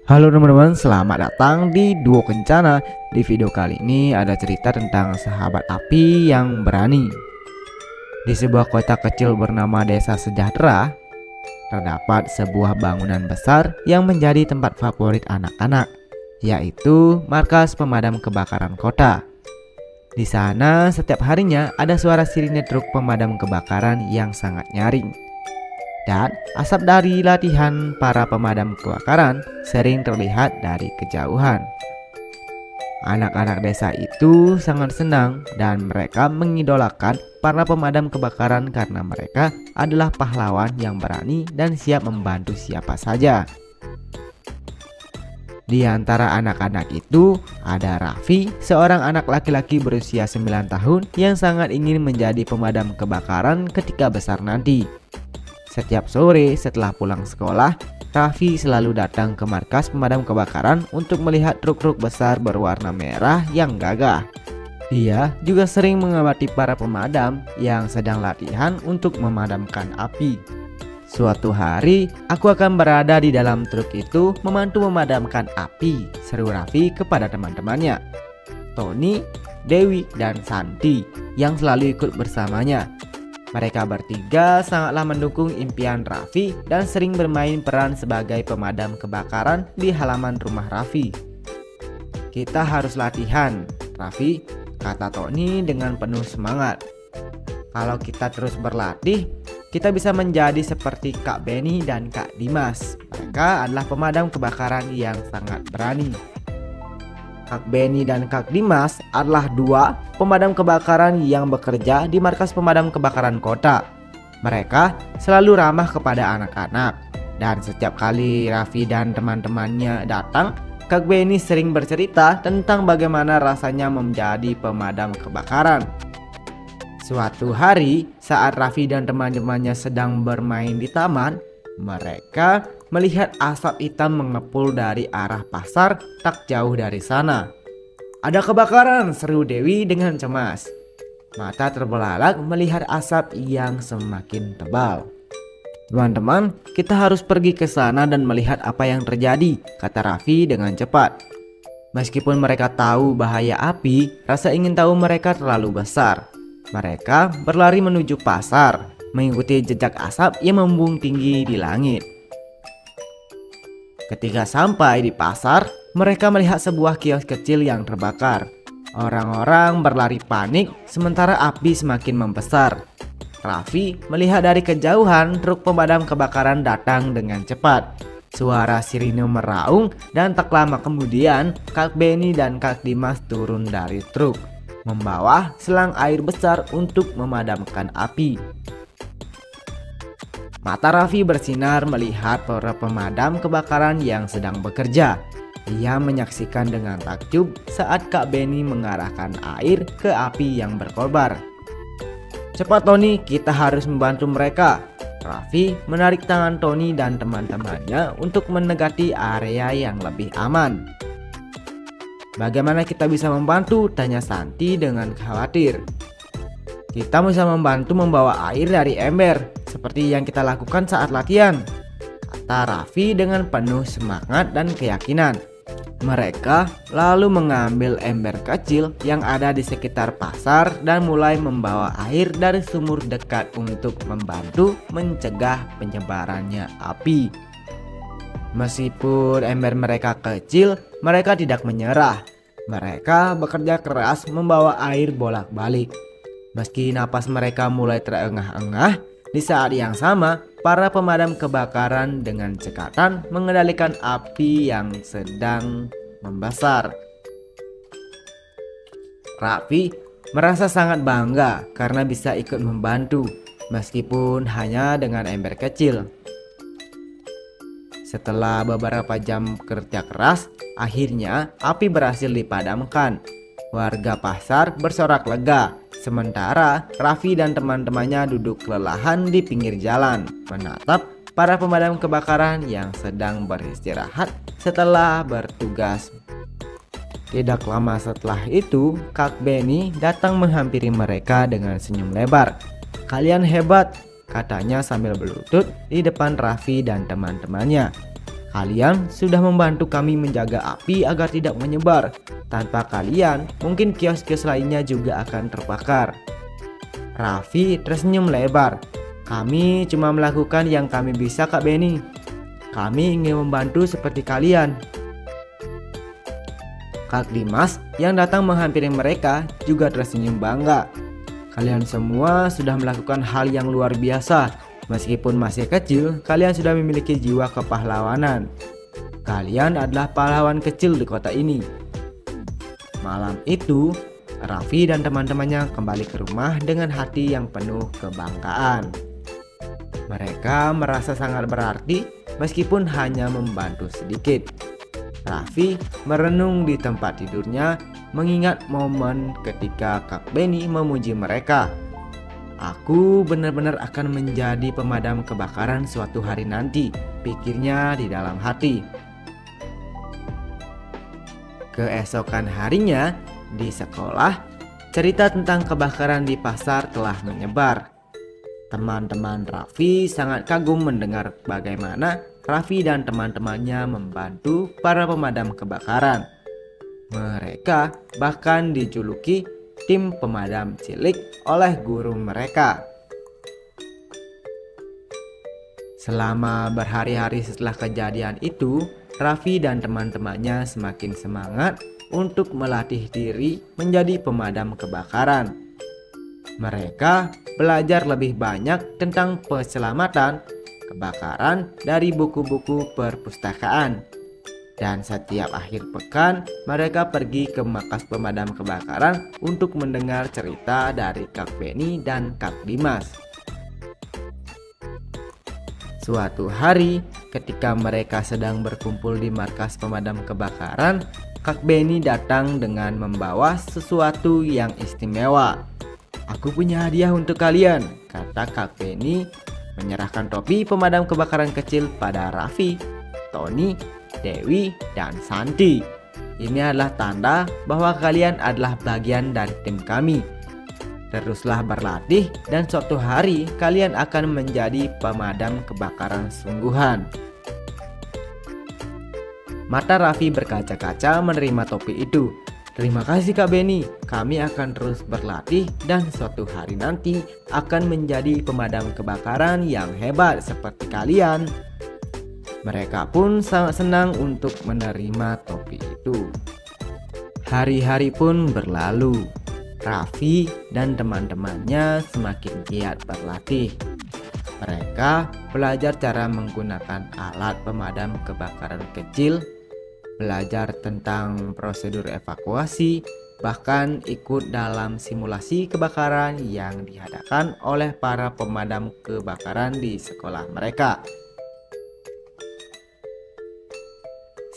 Halo teman-teman, selamat datang di Duo Kencana. Di video kali ini ada cerita tentang sahabat api yang berani. Di sebuah kota kecil bernama Desa Sejahtera, terdapat sebuah bangunan besar yang menjadi tempat favorit anak-anak, yaitu markas pemadam kebakaran kota. Di sana setiap harinya ada suara sirine truk pemadam kebakaran yang sangat nyaring. Dan asap dari latihan para pemadam kebakaran sering terlihat dari kejauhan. Anak-anak desa itu sangat senang dan mereka mengidolakan para pemadam kebakaran karena mereka adalah pahlawan yang berani dan siap membantu siapa saja. Di antara anak-anak itu ada Raffi, seorang anak laki-laki berusia 9 tahun yang sangat ingin menjadi pemadam kebakaran ketika besar nanti. Setiap sore setelah pulang sekolah, Raffi selalu datang ke markas pemadam kebakaran untuk melihat truk-truk besar berwarna merah yang gagah. Dia juga sering mengamati para pemadam yang sedang latihan untuk memadamkan api. Suatu hari, aku akan berada di dalam truk itu membantu memadamkan api, seru Raffi kepada teman-temannya, Tony, Dewi, dan Santi yang selalu ikut bersamanya. Mereka bertiga sangatlah mendukung impian Raffi dan sering bermain peran sebagai pemadam kebakaran di halaman rumah Raffi. "Kita harus latihan, Raffi," kata Tony dengan penuh semangat. "Kalau kita terus berlatih, kita bisa menjadi seperti Kak Benny dan Kak Dimas. Mereka adalah pemadam kebakaran yang sangat berani." Kak Benny dan Kak Dimas adalah dua pemadam kebakaran yang bekerja di markas pemadam kebakaran kota. Mereka selalu ramah kepada anak-anak, dan setiap kali Raffi dan teman-temannya datang, Kak Benny sering bercerita tentang bagaimana rasanya menjadi pemadam kebakaran. Suatu hari, saat Raffi dan teman-temannya sedang bermain di taman, mereka melihat asap hitam mengepul dari arah pasar tak jauh dari sana. "Ada kebakaran!" seru Dewi dengan cemas. Mata terbelalak melihat asap yang semakin tebal. "Teman-teman, kita harus pergi ke sana dan melihat apa yang terjadi," kata Raffi dengan cepat. Meskipun mereka tahu bahaya api, rasa ingin tahu mereka terlalu besar. Mereka berlari menuju pasar, mengikuti jejak asap yang membumbung tinggi di langit. Ketika sampai di pasar, mereka melihat sebuah kios kecil yang terbakar. Orang-orang berlari panik sementara api semakin membesar. Raffi melihat dari kejauhan truk pemadam kebakaran datang dengan cepat. Suara sirine meraung dan tak lama kemudian Kak Benny dan Kak Dimas turun dari truk, membawa selang air besar untuk memadamkan api. Mata Raffi bersinar melihat para pemadam kebakaran yang sedang bekerja. Ia menyaksikan dengan takjub saat Kak Benny mengarahkan air ke api yang berkobar. "Cepat Tony, kita harus membantu mereka." Raffi menarik tangan Tony dan teman-temannya untuk mendekati area yang lebih aman. "Bagaimana kita bisa membantu?" tanya Santi dengan khawatir. "Kita bisa membantu membawa air dari ember, seperti yang kita lakukan saat latihan," kata Raffi dengan penuh semangat dan keyakinan. Mereka lalu mengambil ember kecil yang ada di sekitar pasar dan mulai membawa air dari sumur dekat untuk membantu mencegah penyebarannya api. Meskipun ember mereka kecil, mereka tidak menyerah. Mereka bekerja keras membawa air bolak-balik. Meski napas mereka mulai terengah-engah, di saat yang sama, para pemadam kebakaran dengan cekatan mengendalikan api yang sedang membesar. Raffi merasa sangat bangga karena bisa ikut membantu, meskipun hanya dengan ember kecil. Setelah beberapa jam kerja keras, akhirnya api berhasil dipadamkan. Warga pasar bersorak lega. Sementara Raffi dan teman-temannya duduk kelelahan di pinggir jalan, menatap para pemadam kebakaran yang sedang beristirahat setelah bertugas. Tidak lama setelah itu, Kak Benny datang menghampiri mereka dengan senyum lebar. "Kalian hebat," katanya sambil berlutut di depan Raffi dan teman-temannya. Kalian sudah membantu kami menjaga api agar tidak menyebar. Tanpa kalian, mungkin kios-kios lainnya juga akan terbakar. Raffi tersenyum lebar. Kami cuma melakukan yang kami bisa, Kak Benny. Kami ingin membantu seperti kalian. Kak Dimas yang datang menghampiri mereka juga tersenyum bangga. Kalian semua sudah melakukan hal yang luar biasa. Meskipun masih kecil, kalian sudah memiliki jiwa kepahlawanan. Kalian adalah pahlawan kecil di kota ini. Malam itu, Raffi dan teman-temannya kembali ke rumah dengan hati yang penuh kebanggaan. Mereka merasa sangat berarti meskipun hanya membantu sedikit. Raffi merenung di tempat tidurnya mengingat momen ketika Kak Benny memuji mereka. Aku benar-benar akan menjadi pemadam kebakaran suatu hari nanti, pikirnya di dalam hati. Keesokan harinya, di sekolah, cerita tentang kebakaran di pasar telah menyebar. Teman-teman Raffi sangat kagum mendengar bagaimana Raffi dan teman-temannya membantu para pemadam kebakaran. Mereka bahkan dijuluki tim pemadam cilik oleh guru mereka. Selama berhari-hari setelah kejadian itu, Raffi dan teman-temannya semakin semangat untuk melatih diri menjadi pemadam kebakaran. Mereka belajar lebih banyak tentang keselamatan kebakaran dari buku-buku perpustakaan. Dan setiap akhir pekan mereka pergi ke markas pemadam kebakaran untuk mendengar cerita dari Kak Benny dan Kak Dimas. Suatu hari ketika mereka sedang berkumpul di markas pemadam kebakaran, Kak Benny datang dengan membawa sesuatu yang istimewa. Aku punya hadiah untuk kalian, kata Kak Benny menyerahkan topi pemadam kebakaran kecil pada Raffi, Tony, Dewi, dan Santi. Ini adalah tanda bahwa kalian adalah bagian dari tim kami. Teruslah berlatih dan suatu hari kalian akan menjadi pemadam kebakaran sungguhan. Mata Raffi berkaca-kaca menerima topi itu. Terima kasih Kak Benny, kami akan terus berlatih dan suatu hari nanti akan menjadi pemadam kebakaran yang hebat seperti kalian. Mereka pun sangat senang untuk menerima topi itu. Hari-hari pun berlalu. Raffi dan teman-temannya semakin giat berlatih. Mereka belajar cara menggunakan alat pemadam kebakaran kecil, belajar tentang prosedur evakuasi, bahkan ikut dalam simulasi kebakaran yang diadakan oleh para pemadam kebakaran di sekolah mereka.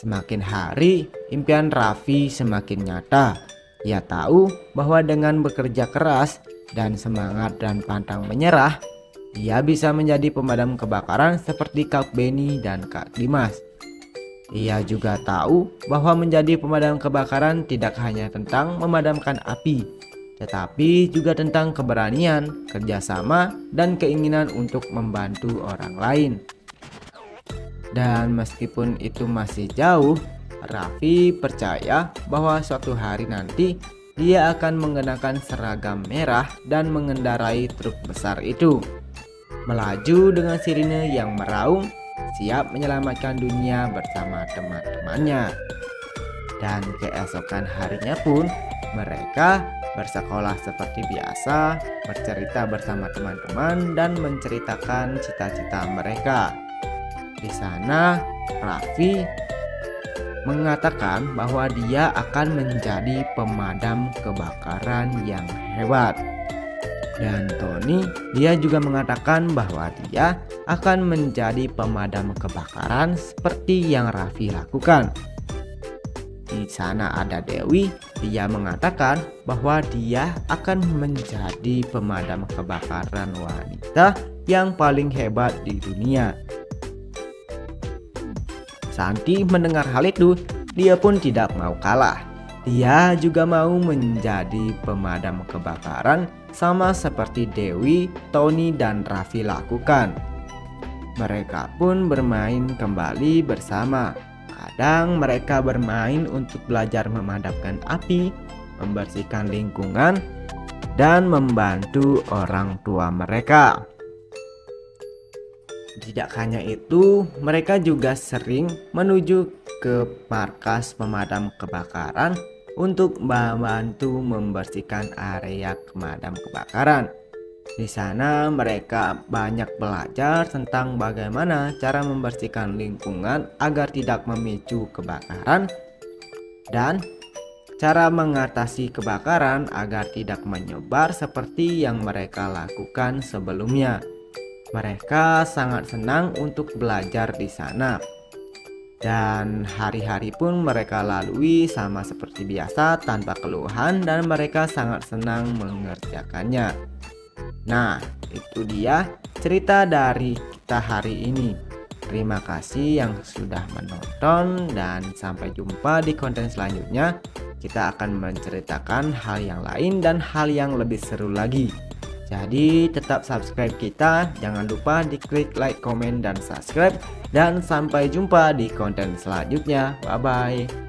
Semakin hari, impian Raffi semakin nyata. Ia tahu bahwa dengan bekerja keras dan semangat dan pantang menyerah, ia bisa menjadi pemadam kebakaran seperti Kak Benny dan Kak Dimas. Ia juga tahu bahwa menjadi pemadam kebakaran tidak hanya tentang memadamkan api, tetapi juga tentang keberanian, kerjasama, dan keinginan untuk membantu orang lain. Dan meskipun itu masih jauh, Raffi percaya bahwa suatu hari nanti dia akan mengenakan seragam merah dan mengendarai truk besar itu, melaju dengan sirine yang meraung, siap menyelamatkan dunia bersama teman-temannya. Dan keesokan harinya pun mereka bersekolah seperti biasa, bercerita bersama teman-teman dan menceritakan cita-cita mereka. Di sana, Raffi mengatakan bahwa dia akan menjadi pemadam kebakaran yang hebat. Dan Tony, dia juga mengatakan bahwa dia akan menjadi pemadam kebakaran seperti yang Raffi lakukan. Di sana ada Dewi, dia mengatakan bahwa dia akan menjadi pemadam kebakaran wanita yang paling hebat di dunia. Santi mendengar hal itu, dia pun tidak mau kalah. Dia juga mau menjadi pemadam kebakaran sama seperti Dewi, Tony, dan Raffi lakukan. Mereka pun bermain kembali bersama. Kadang mereka bermain untuk belajar memadamkan api, membersihkan lingkungan, dan membantu orang tua mereka. Tidak hanya itu, mereka juga sering menuju ke markas pemadam kebakaran untuk membantu membersihkan area pemadam kebakaran. Di sana mereka banyak belajar tentang bagaimana cara membersihkan lingkungan agar tidak memicu kebakaran dan cara mengatasi kebakaran agar tidak menyebar seperti yang mereka lakukan sebelumnya. Mereka sangat senang untuk belajar di sana. Dan hari-hari pun mereka lalui sama seperti biasa tanpa keluhan dan mereka sangat senang mengerjakannya. Nah, itu dia cerita dari kita hari ini. Terima kasih yang sudah menonton dan sampai jumpa di konten selanjutnya. Kita akan menceritakan hal yang lain dan hal yang lebih seru lagi. Jadi tetap subscribe kita, jangan lupa diklik like, komen, dan subscribe. Dan sampai jumpa di konten selanjutnya. Bye bye.